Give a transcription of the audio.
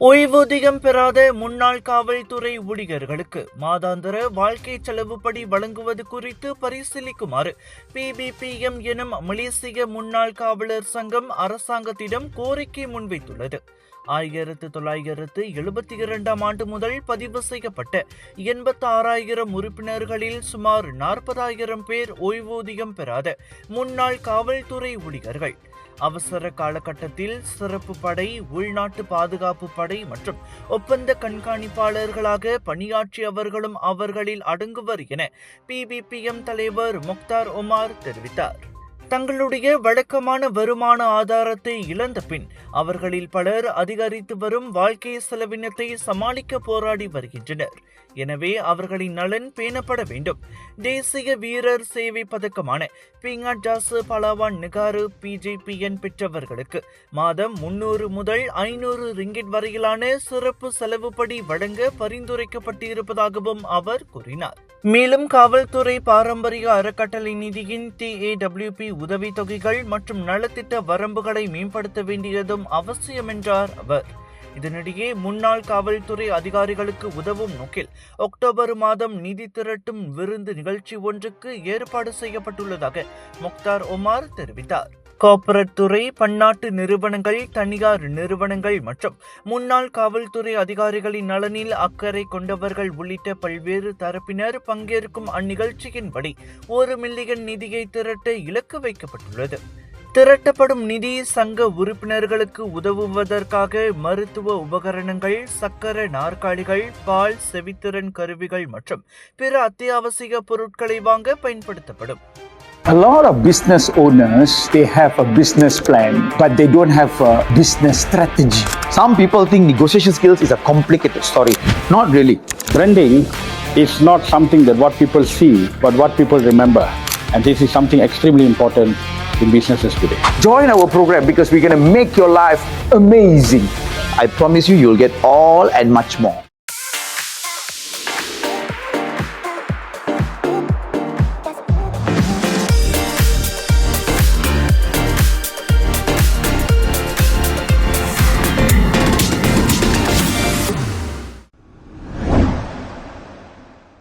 ஓய்வூதியம் பெறாத முன்னாள் காவல்துறை ஊழியர்களுக்கு மாதாந்திர வாழ்க்கை செலவுப்படி வழங்குவது குறித்து பரிசீலிக்குமாறு PBPM எனும் மலேசிய முன்னாள் காவலர் சங்கம் அரசாங்கத்திடம் கோரிக்கை முன்வைத்துள்ளது. 1972 ஆண்டு முதல் பதிவு செய்யப்பட்ட 86,000 உறுப்பினர்களில் சுமார் 40,000 பேர் ஓய்வூதியம் பெறாத முன்னாள் காவல்துறை ஊழியர்கள். அவசர காலகட்டத்தில் சிறப்பு படை, உள்நாட்டு பாதுகாப்பு படை மற்றும் ஒப்பந்த கண்காணிப்பாளர்களாக பணியாற்றியவர்களும் அவர்களில் அடங்குவர் என PBPM தலைவர் முக்தார் ஒமார் தெரிவித்தார். தங்களுடைய வழக்கமான வருமான ஆதாரத்தை இழந்த பின் அவர்களில் பலர் அதிகரித்து வரும் வாழ்க்கை செலவினத்தை சமாளிக்க போராடி வருகின்றனர். எனவே அவர்களின் நலன் பேணப்பட வேண்டும். தேசிய வீரர் சேவை பதக்கமான பிங்காட் ஜாசு பலாவான் நிகாரு PJPN பெற்றவர்களுக்கு மாதம் 300 முதல் 500 ரிங்கிட் வரையிலான சிறப்பு செலவுப்படி வழங்க பரிந்துரைக்கப்பட்டிருப்பதாகவும் அவர் கூறினார். மேலும் காவல்துறை பாரம்பரிய அறக்கட்டளை நிதியின் TAWP உதவித்தொகைகள் மற்றும் நலத்திட்ட வரம்புகளை மேம்படுத்த வேண்டியதும் அவசியம் என்றார் அவர். இதனிடையே முன்னாள் காவல்துறை அதிகாரிகளுக்கு உதவும் நோக்கில் அக்டோபர் மாதம் நிதி திரட்டும் விருந்து நிகழ்ச்சி ஒன்றுக்கு ஏற்பாடு செய்யப்பட்டுள்ளதாக முக்தார் ஒமார் தெரிவித்தார். கார்ப்பரேட் துறை, பன்னாட்டு நிறுவனங்கள், தனியார் நிறுவனங்கள் மற்றும் முன்னாள் காவல்துறை அதிகாரிகளின் நலனில் அக்கறை கொண்டவர்கள் உள்ளிட்ட பல்வேறு தரப்பினர் பங்கேற்கும் அந்நிகழ்ச்சியின்படி 1 மில்லியன் நிதியை திரட்ட இலக்கு வைக்கப்பட்டுள்ளது. திரட்டப்படும் நிதி சங்க உறுப்பினர்களுக்கு உதவுவதற்காக மருத்துவ உபகரணங்கள், சக்கர நாற்காலிகள், பால், செவித்திறன் கருவிகள் மற்றும் பிற அத்தியாவசிய பொருட்களை வாங்க பயன்படுத்தப்படும். A lot of business owners, they have a business plan, but they don't have a business strategy. Some people think negotiation skills is a complicated story. Not really. Branding is not something that what people see, but what people remember. And this is something extremely important in businesses today. Join our program because we're going to make your life amazing. I promise you, you'll get all and much more.